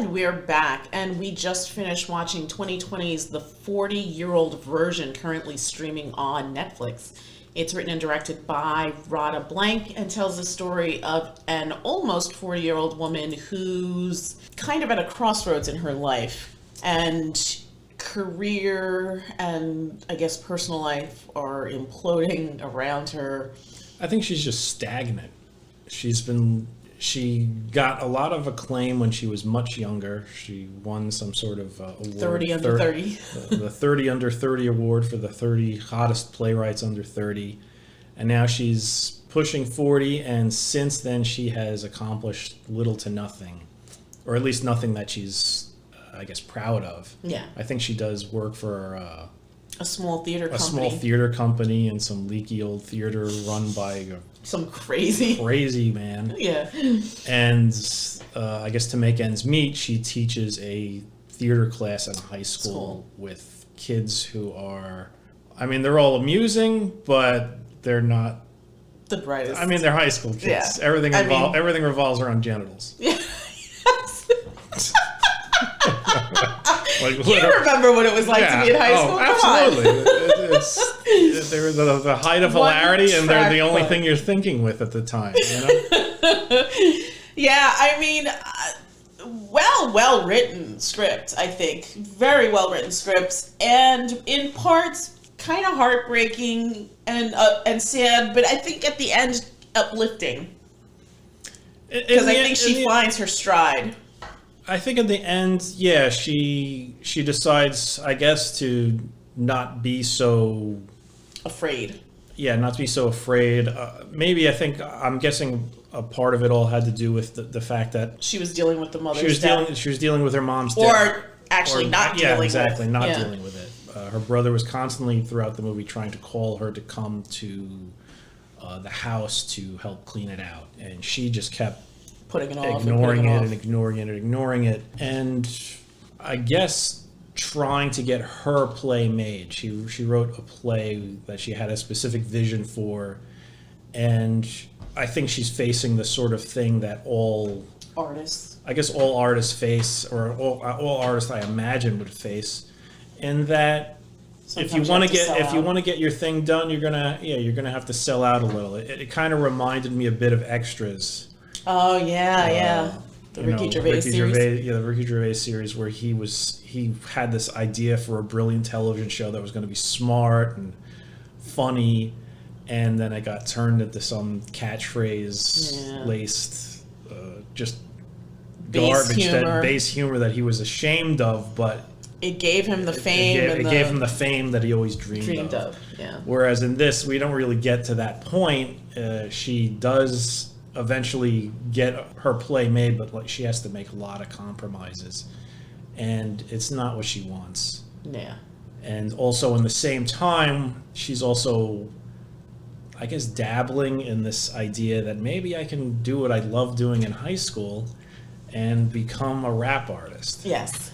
And we're back, and we just finished watching 2020's The 40-Year-Old Version, currently streaming on Netflix. It's written and directed by Radha Blank and tells the story of an almost 40-year-old woman who's kind of at a crossroads in her life, and career and I guess personal life are imploding around her. I think she's just stagnant. She got a lot of acclaim when she was much younger. She won some sort of award. 30 under 30. The 30 under 30 award for the 30 hottest playwrights under 30. And now she's pushing 40, and since then she has accomplished little to nothing. Or at least nothing that she's, I guess, proud of. Yeah. I think she does work for a small theater company. A small theater company and some leaky old theater run by some crazy man. Yeah. And I guess to make ends meet, she teaches a theater class at a high school with kids who are, I mean, they're all amusing, but they're not the brightest. I mean, they're high school kids. Yeah. Everything revolves around genitals. Yeah. You remember what it was like to be in high school? Absolutely. They're the height of hilarity, and they're the only thing you're thinking with at the time. You know? Yeah, I mean, well written script. I think very well written scripts, and in parts kind of heartbreaking and sad, but I think at the end uplifting because I think she finds her stride. I think in the end, yeah, she decides, I guess, to not be so afraid. Yeah, not to be so afraid. Maybe I'm guessing a part of it all had to do with the fact that she was dealing with the mother's death. She was dealing with her mom's death. Or actually not dealing with it. Yeah, exactly, not dealing with it. Her brother was constantly throughout the movie trying to call her to come to the house to help clean it out, and she just kept putting it off, ignoring it, and I guess trying to get her play made. She wrote a play that she had a specific vision for, and I think she's facing the sort of thing that all artists face, or all artists I imagine would face, in that sometimes if you want to get your thing done, you're gonna have to sell out a little. It kind of reminded me a bit of Extras. Oh yeah. The Ricky Gervais series. The Ricky Gervais series, where he had this idea for a brilliant television show that was going to be smart and funny, and then it got turned into some catchphrase laced, just garbage, base humor that he was ashamed of, but it gave him the fame. It gave him the fame that he always dreamed of. Yeah. Whereas in this, we don't really get to that point. She does eventually get her play made, but she has to make a lot of compromises, and it's not what she wants. Yeah. And also, in the same time, she's also, I guess, dabbling in this idea that maybe I can do what I loved doing in high school and become a rap artist. Yes.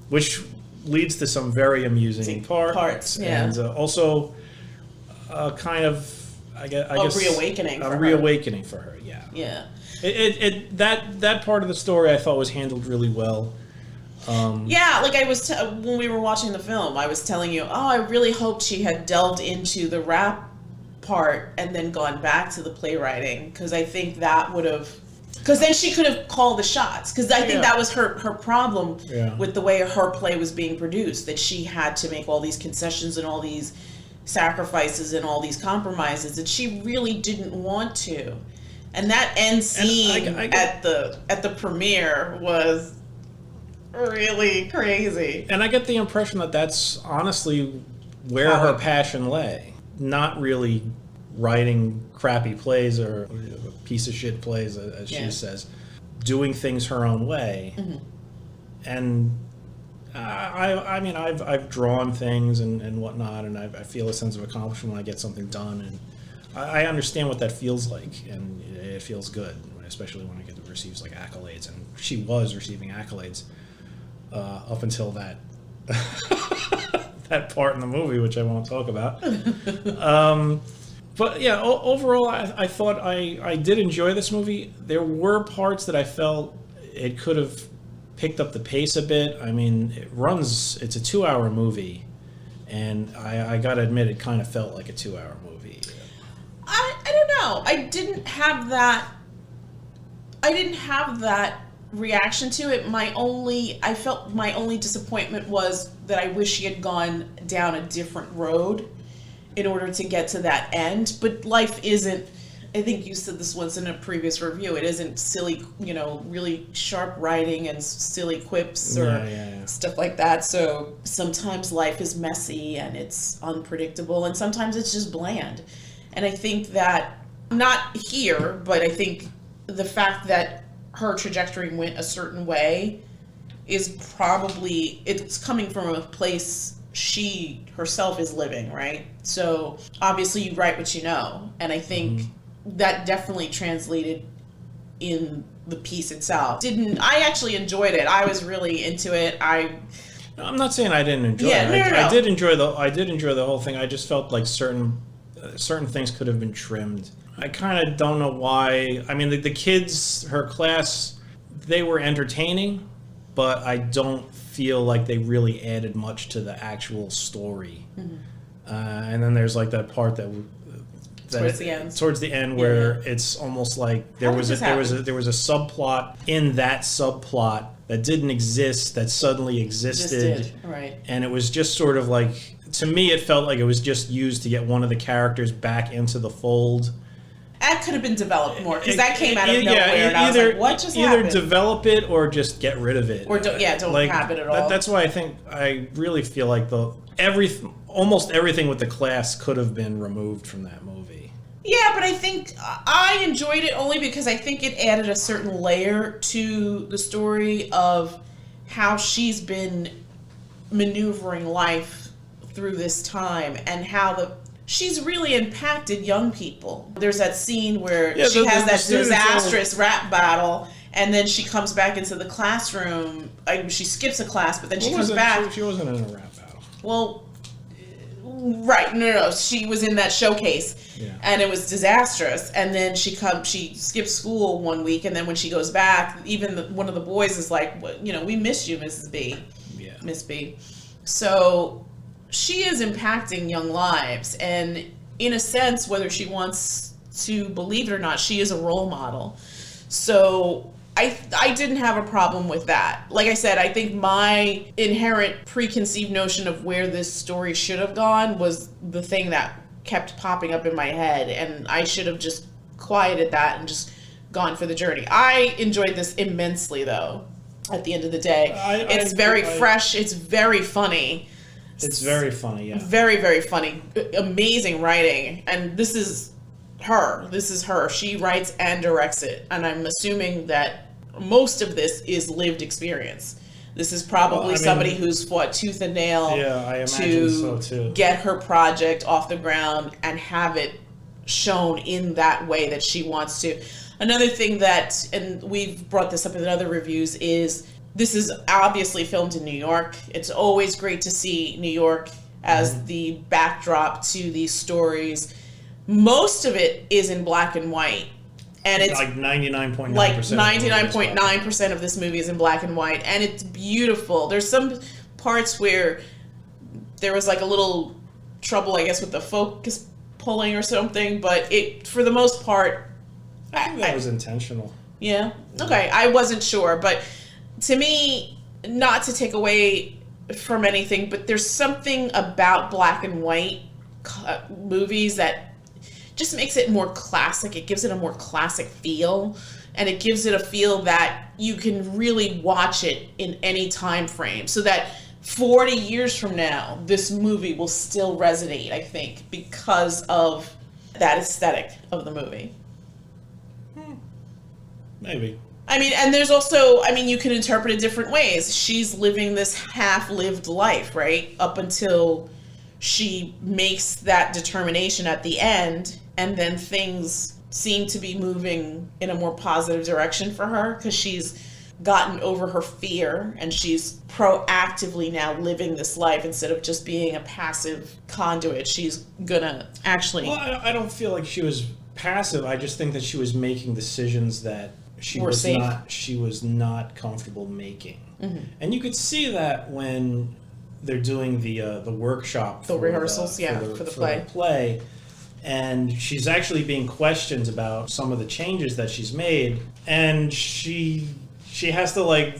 Which leads to some very amusing parts. Yeah. And also kind of, I guess reawakening. Reawakening for her. Yeah. That part of the story I thought was handled really well. Like I was when we were watching the film, I was telling you, I really hoped she had delved into the rap part and then gone back to the playwriting, because I think that would have, because then she could have called the shots, because I think that was her problem with the way her play was being produced, that she had to make all these concessions and all these sacrifices and all these compromises that she really didn't want to. And that end scene at the premiere was really crazy. And I get the impression that that's honestly where her passion lay. Not really writing crappy plays or piece of shit plays, as she says. Doing things her own way. Mm-hmm. And I mean, I've drawn things and whatnot, and I feel a sense of accomplishment when I get something done, and I understand what that feels like, and it feels good, especially when it receives like accolades, and she was receiving accolades up until that that part in the movie, which I won't talk about. But yeah, overall, I thought I did enjoy this movie. There were parts that I felt it could have picked up the pace a bit. I mean, it's a 2-hour movie, and I gotta admit, it kind of felt like a 2-hour movie. I don't know. I didn't have that reaction to it. I felt my only disappointment was that I wish she had gone down a different road in order to get to that end. But life isn't, I think you said this once in a previous review, it isn't silly, really sharp writing and silly quips or stuff like that. So sometimes life is messy and it's unpredictable, and sometimes it's just bland. And I think that, not here, but I think the fact that her trajectory went a certain way is probably, it's coming from a place she herself is living, right? So obviously you write what you know, and I think that definitely translated in the piece itself. I actually enjoyed it. I was really into it. I'm not saying I didn't enjoy it. No. I did enjoy the whole thing. I just felt like certain things could have been trimmed. I kind of don't know why. I mean, the kids, her class, they were entertaining, but I don't feel like they really added much to the actual story. And then there's like that part that towards the end where it's almost like there was a subplot in that subplot that didn't exist that suddenly existed, right? And it was just sort of like, to me, it felt like it was just used to get one of the characters back into the fold. That could have been developed more, because that came out of nowhere, and I was like, what just happened? Either develop it or just get rid of it. Or don't have it at all. That's why I really feel like almost everything with the class could have been removed from that movie. Yeah, but I think I enjoyed it only because I think it added a certain layer to the story of how she's been maneuvering life through this time, and how she's really impacted young people. There's that scene where she has that disastrous rap battle, and then she comes back into the classroom. She skips a class, but then she comes back. She wasn't in a rap battle. Well, right, no. She was in that showcase, and it was disastrous. And then she skips school one week, and then when she goes back, even one of the boys is like, we missed you, Mrs. B. Yeah. Miss B. So she is impacting young lives, and in a sense, whether she wants to believe it or not, she is a role model. So I didn't have a problem with that. Like I said, I think my inherent preconceived notion of where this story should have gone was the thing that kept popping up in my head, and I should have just quieted that and just gone for the journey. I enjoyed this immensely, though, at the end of the day. It's very fresh. It's very funny. It's very funny, yeah. Very, very funny. Amazing writing. And this is her. She writes and directs it. And I'm assuming that most of this is lived experience. This is probably somebody who's fought tooth and nail I imagine so too. Get her project off the ground and have it shown in that way that she wants to. Another thing that, and we've brought this up in other reviews, is this is obviously filmed in New York. It's always great to see New York as the backdrop to these stories. Most of it is in black and white. And it's like 99.9%. Like 99.9% of this movie is in black and white. And it's beautiful. There's some parts where there was like a little trouble, I guess, with the focus pulling or something. But for the most part, I think that was intentional. Yeah? Okay. I wasn't sure. But to me, not to take away from anything, but there's something about black and white movies that just makes it more classic. It gives it a more classic feel, and it gives it a feel that you can really watch it in any time frame, so that 40 years from now, this movie will still resonate, I think, because of that aesthetic of the movie. Maybe. I mean, and there's also, you can interpret it different ways. She's living this half-lived life, right? Up until she makes that determination at the end, and then things seem to be moving in a more positive direction for her, because she's gotten over her fear, and she's proactively now living this life instead of just being a passive conduit. She's gonna actually... Well, I don't feel like she was passive. I just think that she was making decisions that she More was safe. not comfortable making. Mm-hmm. And you could see that when they're doing the workshop, The rehearsals, for the play, and she's actually being questioned about some of the changes that she's made, and she has to like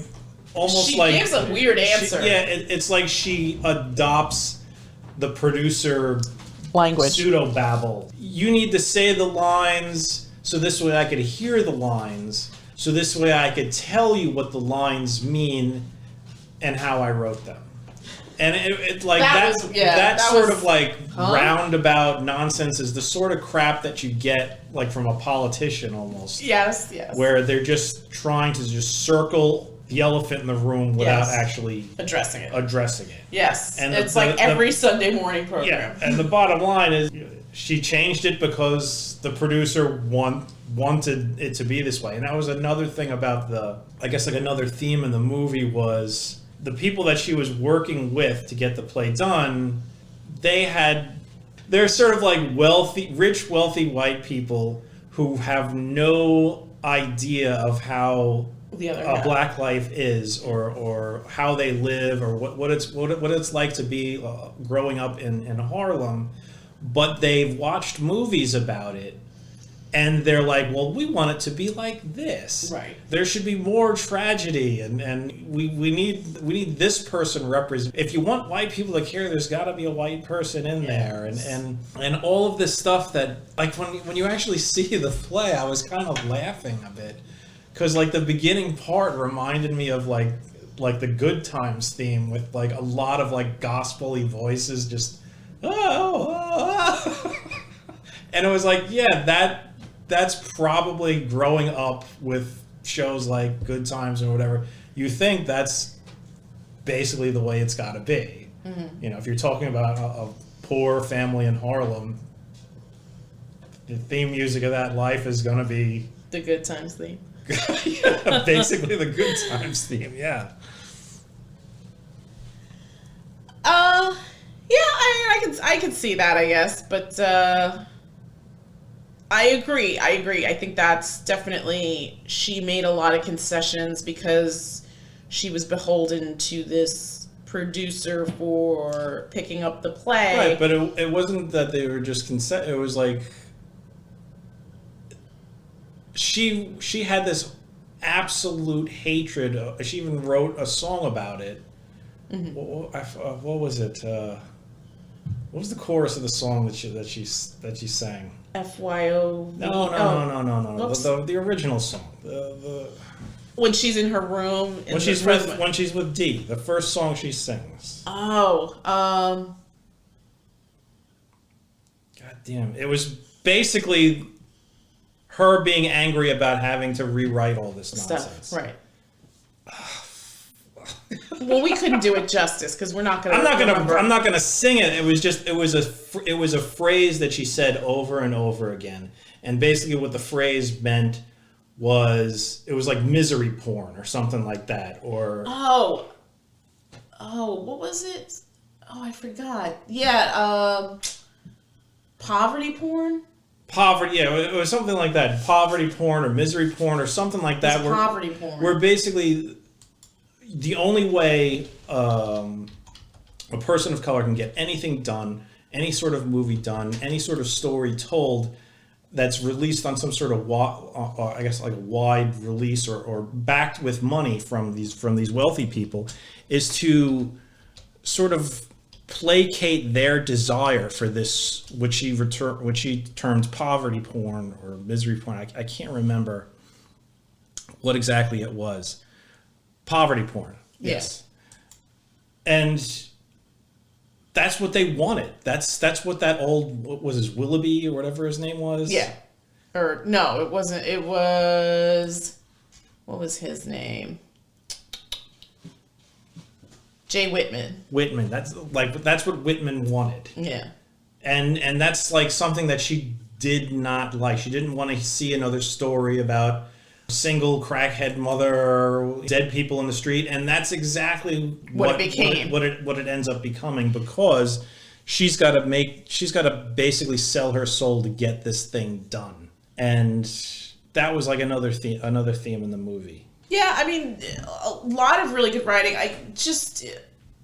almost she like gives a weird answer. It's like she adopts the producer language, pseudo babble. You need to say the lines so this way I could hear the lines, so this way I could tell you what the lines mean and how I wrote them. And it like that sort of like roundabout nonsense is the sort of crap that you get like from a politician almost. Yes. Where they're just trying to just circle the elephant in the room without actually addressing it. Yes. And it's like every Sunday morning program. Yeah. And the bottom line is she changed it because the producer wanted it to be this way. And that was another thing about another theme in the movie was the people that she was working with to get the play done, they're sort of like rich, wealthy white people who have no idea of how a black life is, or how they live, or what it's like to be growing up in Harlem, but they've watched movies about it. And they're like, well, we want it to be like this. Right. There should be more tragedy, and we need this person represent. If you want white people to care, there's got to be a white person in there, and all of this stuff that, like, when you actually see the play, I was kind of laughing a bit, because like the beginning part reminded me of like the Good Times theme with like a lot of like gospel-y voices, just and it was like, that's probably growing up with shows like Good Times or whatever. You think that's basically the way it's got to be. Mm-hmm. You know, if you're talking about a poor family in Harlem, the theme music of that life is going to be the Good Times theme. Yeah, basically the Good Times theme. Yeah. I can see that, I guess, but I agree. I think that's definitely, she made a lot of concessions because she was beholden to this producer for picking up the play. Right, but it wasn't that they were just it was like she had this absolute hatred. She even wrote a song about it. Mm-hmm. What was it? What was the chorus of the song that she sang? FYO. No. The original song. The when she's in her room. When she's with Dee, the first song she sings. Oh. God damn! It was basically her being angry about having to rewrite all this nonsense. Stuff, right? Well, we couldn't do it justice because we're not gonna. I'm not gonna sing it. It was a phrase that she said over and over again, and basically what the phrase meant was it was like misery porn or something like that, or what was it? Oh, I forgot. Yeah, poverty porn. Poverty, yeah, it was something like that. Poverty porn or misery porn or something like that. Poverty porn. Where basically the only way a person of color can get anything done, any sort of movie done, any sort of story told that's released on some sort of I guess like a wide release or backed with money from these wealthy people, is to sort of placate their desire for this, which she termed poverty porn or misery porn. I can't remember what exactly it was. Poverty porn. Yes. And that's what they wanted. That's what that old, what was his, Willoughby or whatever his name was? Yeah. Or no, it wasn't. It was, what was his name? Jay Whitman. Whitman. That's what Whitman wanted. Yeah. And that's like something that she did not like. She didn't want to see another story about single crackhead mother, dead people in the street, and that's exactly what it became. What it ends up becoming, because she's got to basically sell her soul to get this thing done. And that was like another theme in the movie. Yeah, I mean, a lot of really good writing. I just,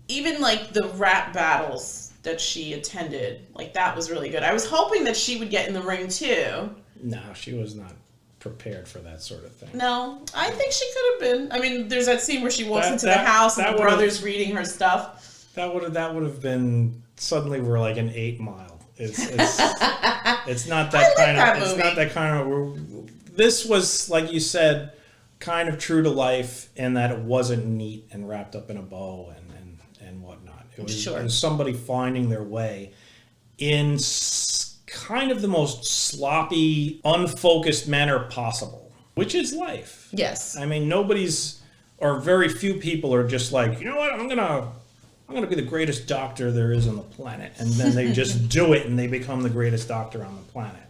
even like the rap battles that she attended, like that was really good. I was hoping that she would get in the ring too. No, she was not prepared for that sort of thing. No, I think she could have been. I mean, there's that scene where she walks into the house and the brother's reading her stuff. That would have been, suddenly we're like an 8 Mile. It's not that it's not that kind of. This was, like you said, kind of true to life in that it wasn't neat and wrapped up in a bow and whatnot. It was somebody finding their way in kind of the most sloppy, unfocused manner possible, which is life. Yes. I mean, very few people are just like, you know what, I'm gonna be the greatest doctor there is on the planet, and then they just do it and they become the greatest doctor on the planet.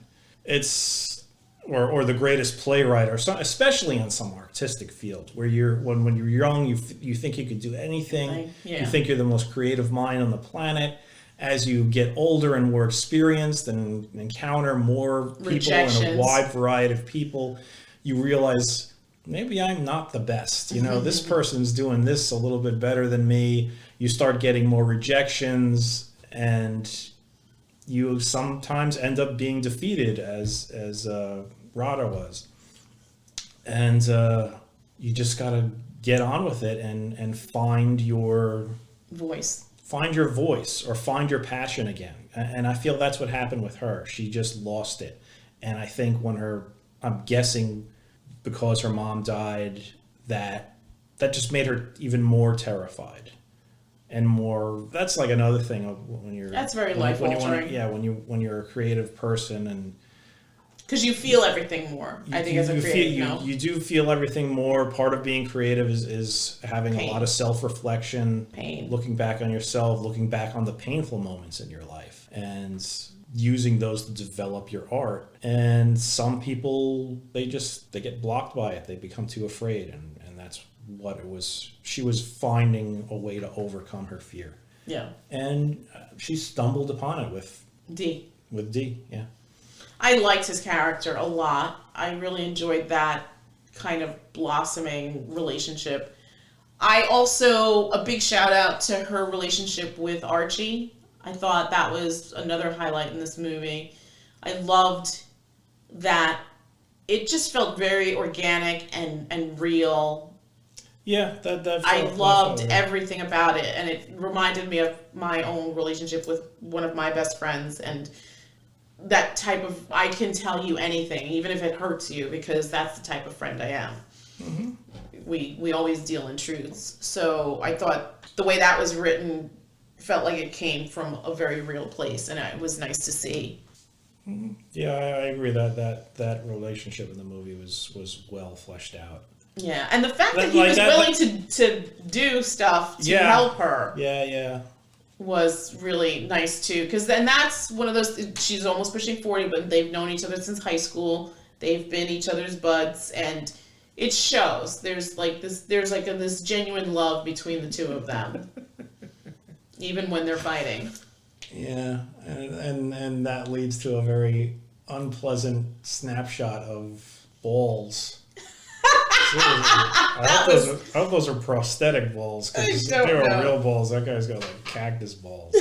Or the greatest playwright, especially in some artistic field where when you're young, you think you could do anything. You think you're the most creative mind on the planet. As you get older and more experienced and encounter more people and a wide variety of people, you realize maybe I'm not the best. This person's doing this a little bit better than me. You start getting more rejections, and you sometimes end up being defeated as Radha was. And you just got to get on with it and find your voice. Find your voice or find your passion again. And I feel that's what happened with her. She just lost it. And I think I'm guessing because her mom died, that just made her even more terrified. And more, that's like another thing when you're... That's very life-altering. When you're a creative person and... Because you feel everything more, I think, as a creative. You do feel everything more. Part of being creative is having a lot of self-reflection, looking back on yourself, looking back on the painful moments in your life, and using those to develop your art. And some people, they get blocked by it. They become too afraid, and that's what it was. She was finding a way to overcome her fear. Yeah. And she stumbled upon it with D. With D, yeah. I liked his character a lot. I really enjoyed that kind of blossoming relationship. I also, a big shout out to her relationship with Archie. I thought that was another highlight in this movie. I loved that it just felt very organic and real. Yeah, I loved everything about it, and it reminded me of my own relationship with one of my best friends, and that type of, I can tell you anything, even if it hurts you, because that's the type of friend I am. Mm-hmm. We always deal in truths. So I thought the way that was written felt like it came from a very real place, and it was nice to see. Mm-hmm. Yeah, I agree that relationship in the movie was well fleshed out. Yeah, and the fact that he was willing to do stuff to help her. Yeah. Was really nice too, because then that's one of those, she's almost pushing 40, but they've known each other since high school. They've been each other's buds, and it shows. There's this genuine love between the two of them, even when they're fighting. Yeah, and that leads to a very unpleasant snapshot of balls. I hope those are prosthetic balls, because if they were real balls, that guy's got like cactus balls.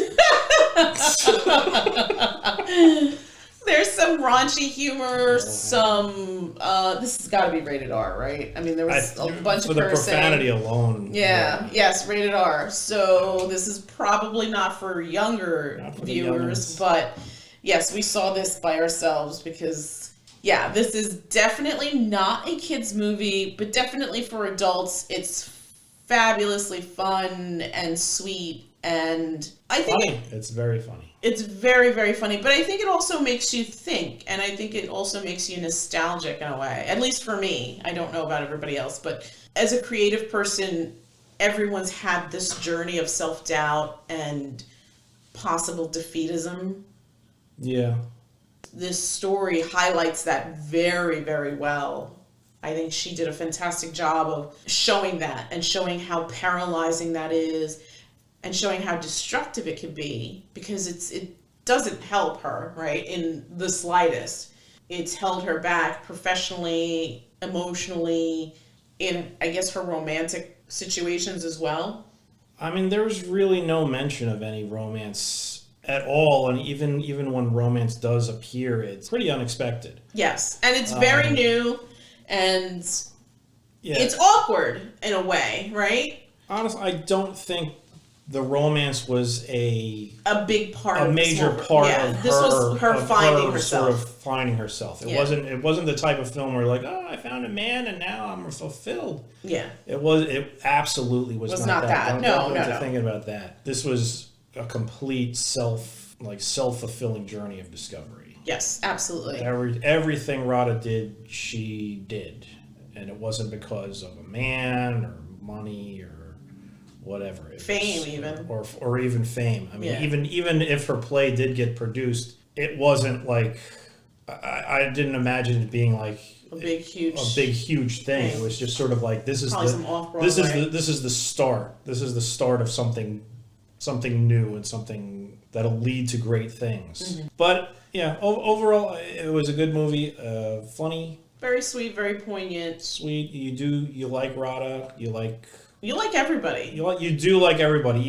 There's some raunchy humor, some this has got to be rated R, right? I mean, there was a bunch of cursing. For the profanity alone. Yeah, yes, rated R. So this is probably not for younger viewers, but yes, we saw this by ourselves because... Yeah, this is definitely not a kid's movie, but definitely for adults. It's fabulously fun and sweet, and I think it's very funny. It's very, very funny, but I think it also makes you think, and I think it also makes you nostalgic in a way. At least for me. I don't know about everybody else, but as a creative person, everyone's had this journey of self-doubt and possible defeatism. Yeah. This story highlights that very, very well. I think she did a fantastic job of showing that and showing how paralyzing that is and showing how destructive it could be, because it doesn't help her, right, in the slightest. it's held her back professionally, emotionally, in, I guess, her romantic situations as well. I mean, there's really no mention of any romance at all, and even when romance does appear, it's pretty unexpected. Yes, and it's very new, and it's awkward in a way, right? Honestly, I don't think the romance was a big part, a major part of her. This was her finding herself. Sort of finding herself. It wasn't the type of film where like, oh, I found a man and now I'm fulfilled. Yeah. It absolutely was not that. No. Thinking about that. This was a complete self-fulfilling journey of discovery. Yes, absolutely. Everything Radha did, she did, and it wasn't because of a man or money or whatever. Fame, or even fame. I mean, even if her play did get produced, it wasn't like I didn't imagine it being like a big huge thing. It was just sort of like this is the start. This is the start of something new and something that'll lead to great things. Mm-hmm. But yeah, overall, it was a good movie. Funny, very sweet, very poignant. Sweet. You like Radha. You like everybody. You do like everybody.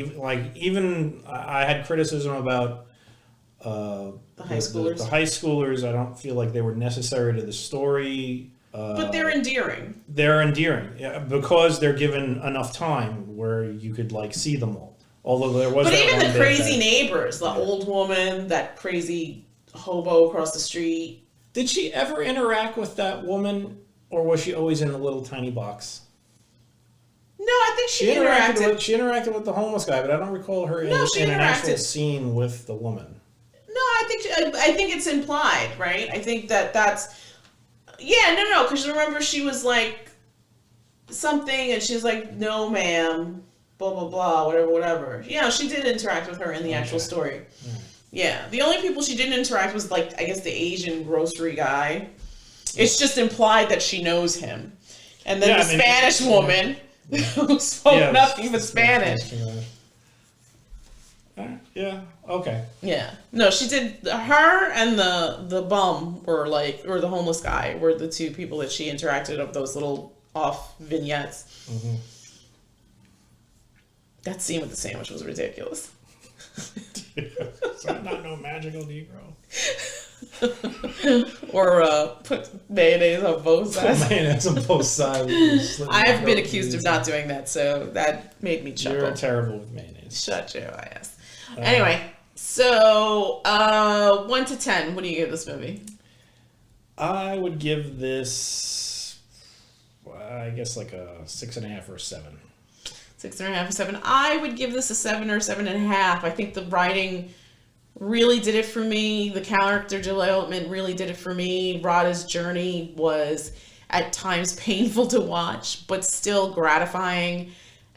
Even I had criticism about the high schoolers. The high schoolers, I don't feel like they were necessary to the story. But they're endearing. They're endearing, because they're given enough time where you could see them all. Although there was. But even the crazy neighbors, the old woman, that crazy hobo across the street. Did she ever interact with that woman, or was she always in the little tiny box? No, I think she interacted. She interacted with the homeless guy, but I don't recall her in an actual scene with the woman. No, I think it's implied, right? I think that's. Yeah, no, because remember she was like something, and she's like, "No, ma'am," blah blah blah, whatever. Yeah, she did interact with her in the actual story. Yeah, the only people she didn't interact was I guess the Asian grocery guy. It's just implied that she knows him, and then the Spanish woman. Who spoke nothing but Spanish. Yeah, okay. Yeah. No, she did. Her and the bum were or the homeless guy were the two people that she interacted of those little off vignettes. Mm-hmm. That scene with the sandwich was ridiculous. So I'm not no magical Negro. Or put mayonnaise on both sides. Put mayonnaise on both sides. I've been accused of not doing that, so that made me chuckle. You're terrible with mayonnaise. Shut your ass. Anyway, so 1 to 10, what do you give this movie? I would give this, I guess, a 6.5 or a 7. 6.5 or 7. I would give this a 7 or 7.5. I think the writing really did it for me. The character development really did it for me. Radha's journey was at times painful to watch, but still gratifying.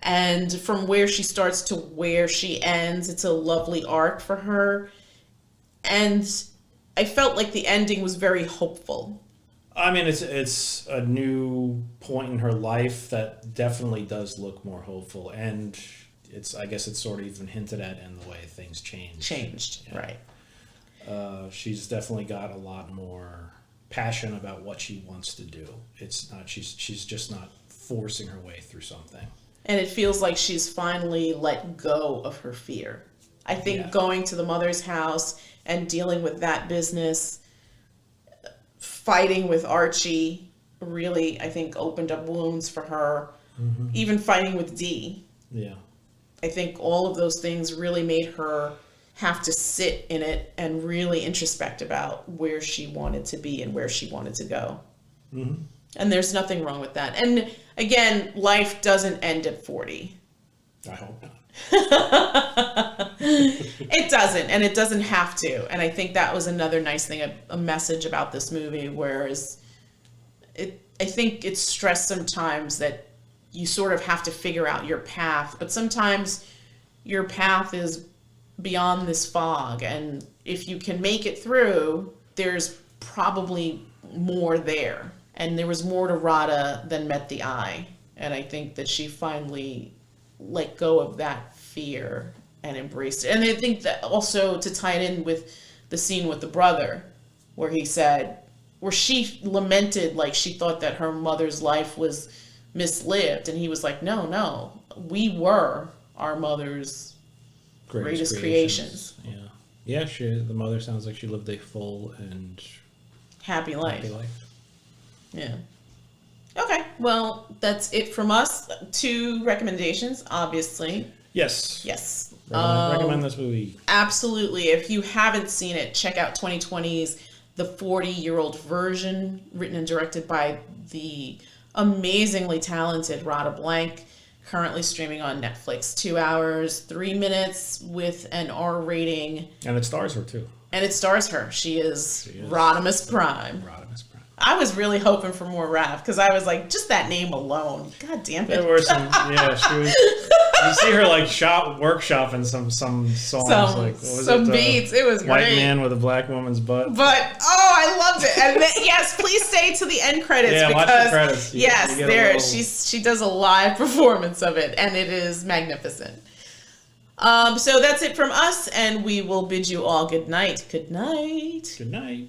And from where she starts to where she ends, it's a lovely arc for her. And I felt like the ending was very hopeful. I mean, it's a new point in her life that definitely does look more hopeful, and I guess it's sort of even hinted at in the way things changed. Right. She's definitely got a lot more passion about what she wants to do. It's not she's just not forcing her way through something. And it feels like she's finally let go of her fear. I think going to the mother's house and dealing with that business, fighting with Archie, really, I think, opened up wounds for her. Mm-hmm. Even fighting with Dee. Yeah. I think all of those things really made her have to sit in it and really introspect about where she wanted to be and where she wanted to go. Mm-hmm. And there's nothing wrong with that. And again, life doesn't end at 40. I hope not. It doesn't, and it doesn't have to. And I think that was another nice thing, a message about this movie, whereas I think it's stressed sometimes that you sort of have to figure out your path, but sometimes your path is beyond this fog, and if you can make it through, there's probably more there. And there was more to Radha than met the eye. And I think that she finally let go of that fear and embraced it. And I think that also to tie it in with the scene with the brother, where he said, where she lamented, like she thought that her mother's life was mislived, and he was like, no, we were our mother's greatest creations. Yeah. The mother sounds like she lived a full and happy life. Yeah. Okay, well, that's it from us. 2 recommendations, obviously. Yes. Recommend this movie. Absolutely. If you haven't seen it, check out 2020's The 40-Year-Old Version, written and directed by the amazingly talented Radha Blank, currently streaming on Netflix. 2 hours, 3 minutes with an R rating. And it stars her, too. And it stars her. She is Rodimus Prime. Rodimus Prime. I was really hoping for more Raph, because I was like, just that name alone. God damn it. There were some, she was, you see her like workshopping some songs. Like, what was some beats. It was great. White man with a black woman's butt. But, I loved it. And then, yes, please stay to the end credits. Yeah, because, watch the credits. She does a live performance of it, and it is magnificent. So that's it from us, and we will bid you all good night. Good night. Good night.